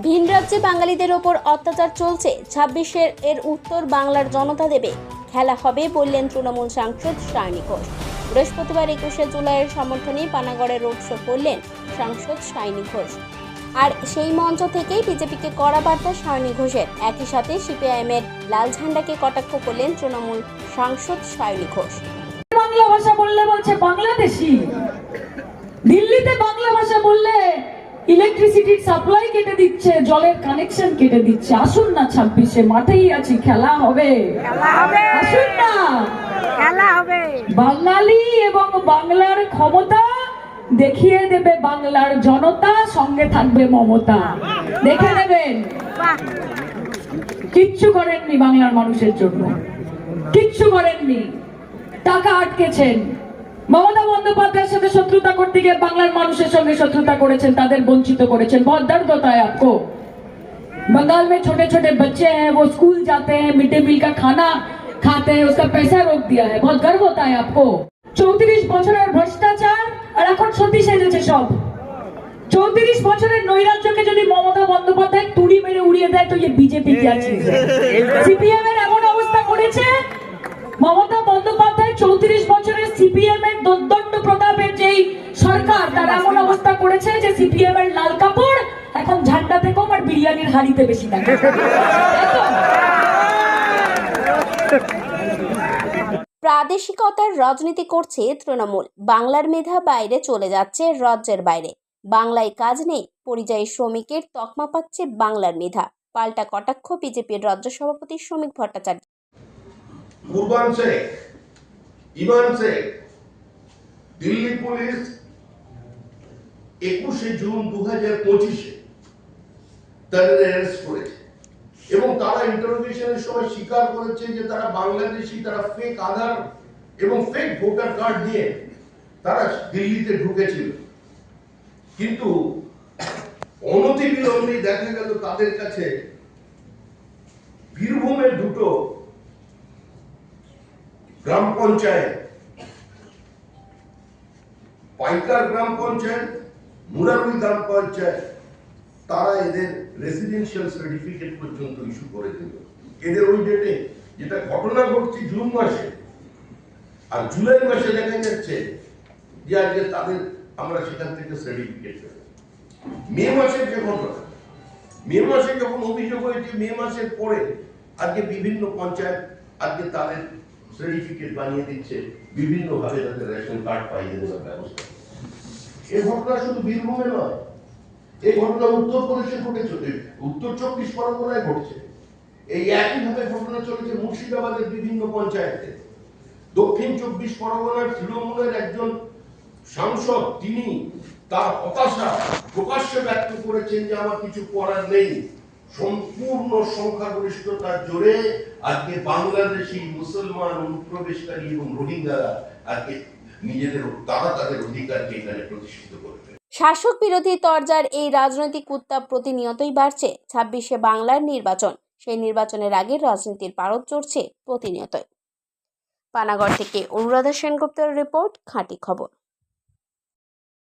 ভিন রাজ্যে বাঙালিদের ওপর অত্যাচার চলছে, ২৬-এর এর উত্তর বাংলার জনতা দেবে। খেলা হবে বললেন তৃণমূল সাংসদ সায়নী ঘোষ। বৃহস্পতিবার ২১শে জুলাইয়ের সমর্থনে পানাগড়ে রোড শো করলেন সাংসদ সায়নী ঘোষ। আর সেই মঞ্চ থেকেই বিজেপিকে কড়া বার্তা সায়নী ঘোষের। একই সাথে সিপিআইএমের লাল ঝান্ডাকে কটাক্ষ করলেন তৃণমূল সাংসদ সায়নী ঘোষ। বাংলা ভাষা বললে বলছে বাংলাদেশি, দিল্লিতে বাংলা ভাষা বললে ইলেকট্রিসিটির সাপ্লাই কেটে দিচ্ছে, জলের কানেকশন কেটে দিচ্ছে। আসুন না ২৬-এ মাঠেই আছি, খেলা হবে, আসুন না, খেলা হবে। বাঙালি এবং বাংলার ক্ষমতা দেখিয়ে দেবে বাংলার জনতা, সঙ্গে থাকবে মমতা, দেখে নেবেন। কিচ্ছু করেননি বাংলার মানুষের জন্য, কিচ্ছু করেননি। টাকা আটকেছেন, মমতা বন্দ্যোপাধ্যায়ের সাথে শত্রুতা করতে গিয়ে বাংলার মানুষের সঙ্গে শত্রুতা করেছেন, তাদের বঞ্চিত করেছেন। बहुत दर्द होता है आपको। बंगाल में छोटे छोटे बच्चे हैं, वो स्कूल जाते हैं, मिड डे मील का खाना खाते हैं, उसका पैसा रोक दिया है। बहुत गर्व होता है आपको। 34 বছরের ভ্রষ্টাচার আর এখন সত্যি সেজেছে সব। 34 বছরের নৈরাজ্যকে যদি মমতা বন্দ্যোপাধ্যায় তুড়ি মেরে উড়িয়ে দেয় তো ये बीजेपी क्या चीज है। सीपीएम এর এমন অবস্থা করেছে মমতা বন্দ্যোপাধ্যায় 34 বছরের সিপিএম এর দোর্দণ্ড প্রতাপের যেই সরকার, তার এমন অবস্থা করেছে যে সিপিএম এর লাল কাপড় এখন ঝান্ডাতে কম আর বিরিয়ানির হাড়িতে বেশি থাকে। প্রাদেশিকতার রাজনীতি করছে তৃণমূল। বাংলার মেধা বাইরে চলে যাচ্ছে রাজ্যের বাইরে। বাংলায় কাজ নেই, পরিযায়ী শ্রমিকের তকমা পাচ্ছে বাংলার মেধা। পাল্টা কটাক্ষ বিজেপির রাজ্য সভাপতি শ্রমিক ভট্টাচার্য। কুরবান শেখ, ইমান শেখ, দিল্লি পুলিশ 21শে জুন 2025-এ তাদের অ্যারেস্ট করেছে এবং তারা ইন্টারোগেশনের সময় স্বীকার করেছে যে তারা বাংলাদেশি, তারা ফেক আধার এবং ফেক ভোটার কার্ড নিয়ে তারা দিল্লিতে ঢুকেছিল। কিন্তু অনতিবিলম্বে দেখা গেল তাদের কাছে বীরভূমের দুটো গ্রাম পঞ্চায়েত, পাইকার গ্রাম পঞ্চায়েত, মুরারুই গ্রাম পঞ্চায়েত, তারা এদের রেসিডেন্সিয়াল সার্টিফিকেট পর্যন্ত ইস্যু করে দিল। এদের ওই ডেটে যেটা ঘটনা ঘটছে জুন মাসে, আর জুলাই মাসে দেখা যাচ্ছে যে আজকে তাদের আমরা সেখান থেকে সার্টিফিকেট পেলাম। মে মাসের যে ঘটনা, মে মাসে যখন অভিযোগ হয়েছে, মে মাসের পরে আজকে বিভিন্ন পঞ্চায়েত আজকে তাদের সার্টিফিকেট বানিয়ে দিচ্ছে, বিভিন্ন ভাবে তাদের রেশন কার্ড পাইয়ে দেওয়ার ব্যবস্থা। এই ঘটনা শুধু বীরভূমে নয়, এই ঘটনা উত্তরপ্রদেশে ঘটেছে, উত্তর 24 পরগনায় ঘটছে। এই একই ভাবে ঘটনা চলেছে মুর্শিদাবাদের বিভিন্ন পঞ্চায়েতে। দক্ষিণ 24 পরগনার তৃণমূলের একজন সাংসদ, তিনি তার হতাশা প্রকাশ্যে ব্যক্ত করেছেন যে আমার কিছু করার নেই। সম্পূর্ণ সংখ্যাগরিষ্ঠতার জোরে আজকে বাংলাদেশি মুসলমান অনুপ্রবেশকারী এবং রোহিঙ্গারা আজকে তাদের অধিকারকে এখানে প্রতিষ্ঠিত করবে। শাসক বিরোধী তরজার এই রাজনৈতিক উত্তাপ প্রতিনিয়তই বাড়ছে। ২৬-এ বাংলার নির্বাচন, সেই নির্বাচনের আগে রাজনীতির পারদ চড়ছে প্রতিনিয়তই। পানাগড় থেকে অনুরাধা সেনগুপ্তের রিপোর্ট, খাঁটি খবর।